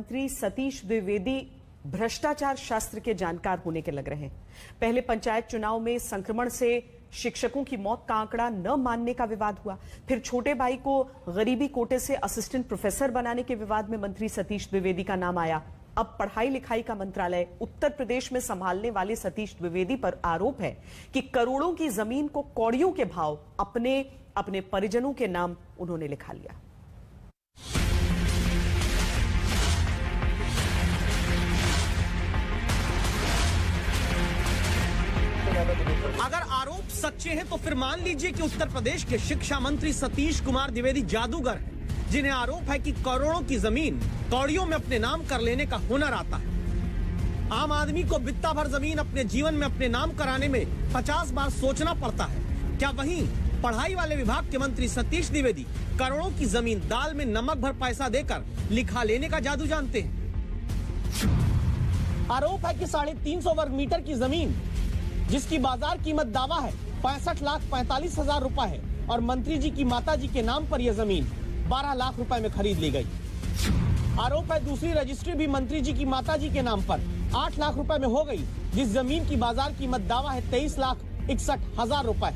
मंत्री सतीश द्विवेदी भ्रष्टाचार शास्त्र के जानकार होने के लग रहे हैं। पहले पंचायत चुनाव में संक्रमण से शिक्षकों की मौत का आंकड़ा न मानने का विवाद हुआ, फिर छोटे भाई को गरीबी कोटे से असिस्टेंट प्रोफेसर बनाने के विवाद में मंत्री सतीश द्विवेदी का नाम आया। अब पढ़ाई लिखाई का मंत्रालय उत्तर प्रदेश में संभालने वाले सतीश द्विवेदी पर आरोप है कि करोड़ों की जमीन को कौड़ियों के भाव अपने परिजनों के नाम उन्होंने लिखा लिया। अगर आरोप सच्चे हैं तो फिर मान लीजिए कि उत्तर प्रदेश के शिक्षा मंत्री सतीश कुमार द्विवेदी जादूगर हैं, जिन्हें आरोप है कि करोड़ों की जमीन कौड़ियों में अपने नाम कर लेने का हुनर आता है। आम आदमी को बित्ता भर जमीन अपने जीवन में अपने नाम कराने में 50 बार सोचना पड़ता है। क्या वहीं पढ़ाई वाले विभाग के मंत्री सतीश द्विवेदी करोड़ों की जमीन दाल में नमक भर पैसा देकर लिखा लेने का जादू जानते हैं? आरोप है कि 350 वर्ग मीटर की जमीन जिसकी बाजार कीमत दावा है 65,45,000 रुपए है और मंत्री जी की माता जी के नाम पर यह जमीन 12 लाख रुपए में खरीद ली गई। आरोप है दूसरी रजिस्ट्री भी मंत्री जी की माता जी के नाम पर 8 लाख रुपए में हो गई, जिस जमीन की बाजार कीमत दावा है 23,61,000 रुपए।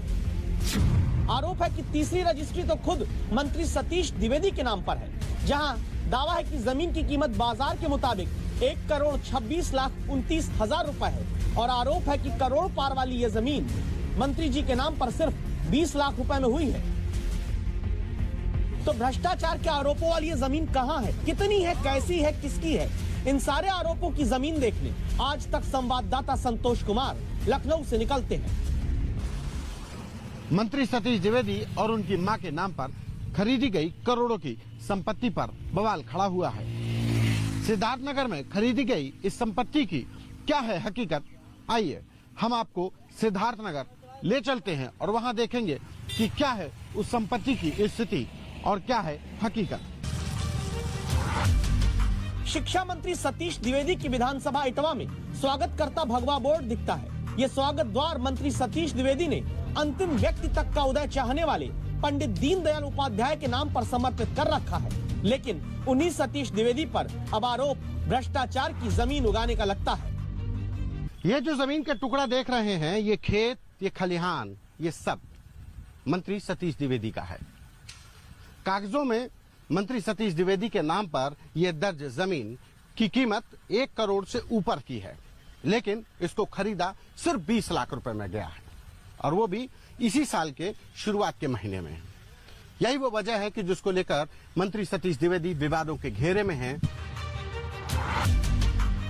आरोप है कि तीसरी रजिस्ट्री तो खुद मंत्री सतीश द्विवेदी के नाम पर है, जहां दावा है कि जमीन की कीमत बाजार के मुताबिक 1,26,29,000 रुपए है और आरोप है कि करोड़ पार वाली यह जमीन मंत्री जी के नाम पर सिर्फ 20 लाख रुपए में हुई है। तो भ्रष्टाचार के आरोपों वाली ये जमीन कहां है, कितनी है, कैसी है, किसकी है? इन सारे आरोपों की जमीन देखने आज तक संवाददाता संतोष कुमार लखनऊ से निकलते हैं। मंत्री सतीश द्विवेदी और उनकी मां के नाम पर खरीदी गई करोड़ों की संपत्ति पर बवाल खड़ा हुआ है। सिद्धार्थनगर में खरीदी गई इस संपत्ति की क्या है हकीकत? आइए हम आपको सिद्धार्थनगर ले चलते हैं और वहां देखेंगे कि क्या है उस संपत्ति की स्थिति और क्या है हकीकत। शिक्षा मंत्री सतीश द्विवेदी की विधानसभा इटवा में स्वागतकर्ता भगवा बोर्ड दिखता है। ये स्वागत द्वार मंत्री सतीश द्विवेदी ने अंतिम व्यक्ति तक का उदय चाहने वाले पंडित दीनदयाल उपाध्याय के नाम पर समर्पित कर रखा है। लेकिन उन्हीं सतीश द्विवेदी पर अब आरोप भ्रष्टाचार की जमीन उगाने का लगता है। ये जो जमीन का टुकड़ा देख रहे हैं, ये खेत, ये खलिहान, ये सब मंत्री सतीश द्विवेदी का है। कागजों में मंत्री सतीश द्विवेदी के नाम पर यह दर्ज जमीन की कीमत 1 करोड़ से ऊपर की है, लेकिन इसको खरीदा सिर्फ 20 लाख रुपए में गया है और वो भी इसी साल के शुरुआत के महीने में। यही वो वजह है कि जिसको लेकर मंत्री सतीश द्विवेदी विवादों के घेरे में हैं।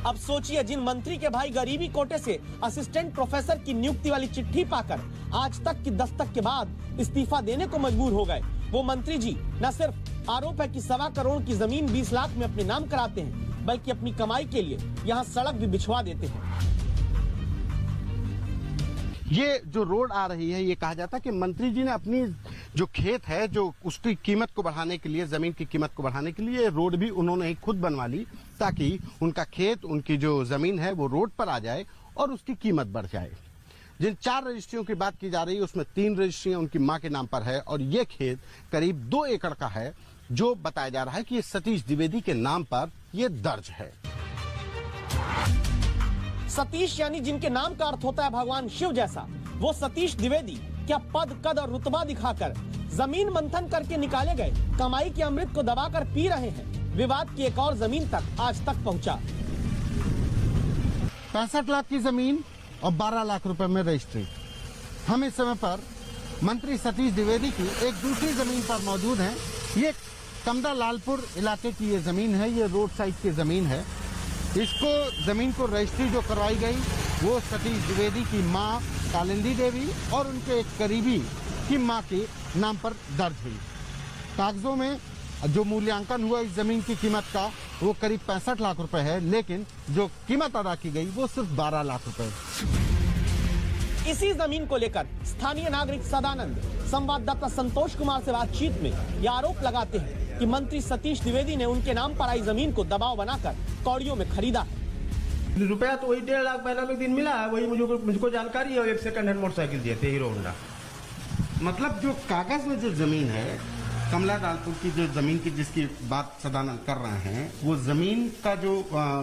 अब सोचिए, जिन मंत्री के भाई गरीबी कोटे से असिस्टेंट प्रोफेसर की नियुक्ति वाली चिट्ठी पाकर आज तक की दस्तक के बाद इस्तीफा देने को मजबूर हो गए, वो मंत्री जी न सिर्फ आरोप है कि 1.25 करोड़ की जमीन 20 लाख में अपने नाम कराते हैं, बल्कि अपनी कमाई के लिए यहाँ सड़क भी बिछवा देते हैं। ये जो रोड आ रही है, ये कहा जाता है कि मंत्री जी ने अपनी जो खेत है, जो उसकी कीमत को बढ़ाने के लिए, जमीन की कीमत को बढ़ाने के लिए रोड भी उन्होंने ही खुद बनवा ली, ताकि उनका खेत, उनकी जो जमीन है वो रोड पर आ जाए और उसकी कीमत बढ़ जाए। जिन 4 रजिस्ट्रियों की बात की जा रही है, उसमें 3 रजिस्ट्रियां उनकी मां के नाम पर है और ये खेत करीब 2 एकड़ का है, जो बताया जा रहा है कि ये सतीश द्विवेदी के नाम पर ये दर्ज है। सतीश यानी जिनके नाम का अर्थ होता है भगवान शिव जैसा, वो सतीश द्विवेदी क्या पद, कद और रुतबा दिखाकर जमीन मंथन करके निकाले गए कमाई के अमृत को दबाकर पी रहे हैं? विवाद की एक और जमीन तक आज तक पहुंचा। 65 लाख की जमीन और 12 लाख रुपए में रजिस्ट्री। हम इस समय पर मंत्री सतीश द्विवेदी की एक दूसरी जमीन पर मौजूद हैं। ये कमदा लालपुर इलाके की ये जमीन है, ये रोड साइड की जमीन है। इसको जमीन को रजिस्ट्री जो करवाई गई वो सतीश द्विवेदी की मां कालिंदी देवी और उनके एक करीबी की मां के नाम पर दर्ज हुई। कागजों में जो मूल्यांकन हुआ इस जमीन की कीमत का वो करीब 65 लाख रुपए है, लेकिन जो कीमत अदा की गई वो सिर्फ 12 लाख रुपए। इसी जमीन को लेकर स्थानीय नागरिक सदानंद संवाददाता संतोष कुमार से बातचीत में यह आरोप लगाते हैं कि मंत्री सतीश द्विवेदी ने उनके नाम पर आई जमीन को दबाव बनाकर कौड़ियों में खरीदा है। रुपया तो वही 1.5 लाख महीना में दिन मिला है, वही मुझको जानकारी है। एक सेकंड हैंड मोटरसाइकिल दिए थे, हीरो होंडा। मतलब जो कागज में जो जमीन है कमला लालपुर की जो जमीन की जिसकी बात सदानंद कर रहे हैं, वो जमीन का जो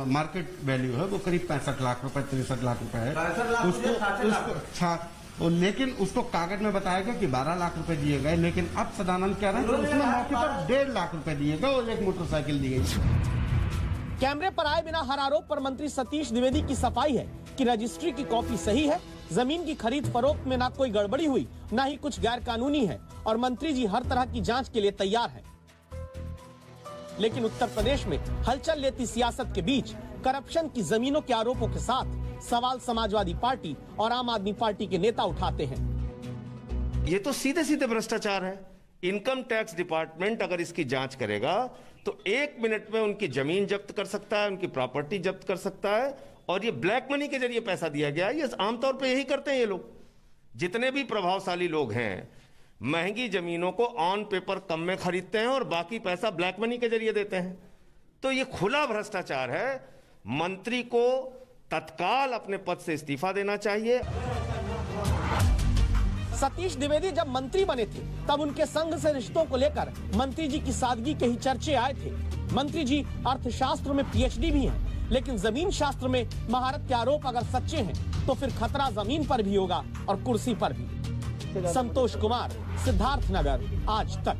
मार्केट वैल्यू है वो करीब 65 लाख रुपए 63 लाख रुपए है। 65 लाख उसको लेकिन उसको कागज में बताया गया कि 12 लाख रुपए दिए गए, लेकिन अब सदानंद कह रहे हैं कि उसमें मौके पर 1.5 लाख रुपए दिए गए और एक मोटरसाइकिल दी गई। कैमरे पर आए बिना हर आरोप पर मंत्री सतीश द्विवेदी की सफाई है कि रजिस्ट्री की कॉपी सही है, जमीन की खरीद फरोख्त में ना कोई गड़बड़ी हुई, ना ही कुछ गैर कानूनी है और मंत्री जी हर तरह की जांच के लिए तैयार हैं। लेकिन उत्तर प्रदेश में हलचल लेती सियासत के बीच करप्शन की जमीनों के आरोपों के साथ सवाल समाजवादी पार्टी और आम आदमी पार्टी के नेता उठाते हैं। ये तो सीधे सीधे भ्रष्टाचार है। इनकम टैक्स डिपार्टमेंट अगर इसकी जांच करेगा तो 1 मिनट में उनकी जमीन जब्त कर सकता है, उनकी प्रॉपर्टी जब्त कर सकता है, और ये ब्लैक मनी के जरिए पैसा दिया गया है। ये आमतौर पे यही करते हैं ये लोग। जितने भी प्रभावशाली लोग हैं महंगी जमीनों को ऑन पेपर कम में खरीदते हैं और बाकी पैसा ब्लैक मनी के जरिए देते हैं। तो ये खुला भ्रष्टाचार है। मंत्री को तत्काल अपने पद से इस्तीफा देना चाहिए। सतीश द्विवेदी जब मंत्री बने थे तब उनके संघ से रिश्तों को लेकर मंत्री जी की सादगी के ही चर्चे आए थे। मंत्री जी अर्थशास्त्र में पीएचडी भी हैं, लेकिन जमीन शास्त्र में महारत के आरोप अगर सच्चे हैं तो फिर खतरा जमीन पर भी होगा और कुर्सी पर भी। संतोष कुमार, सिद्धार्थनगर, आज तक।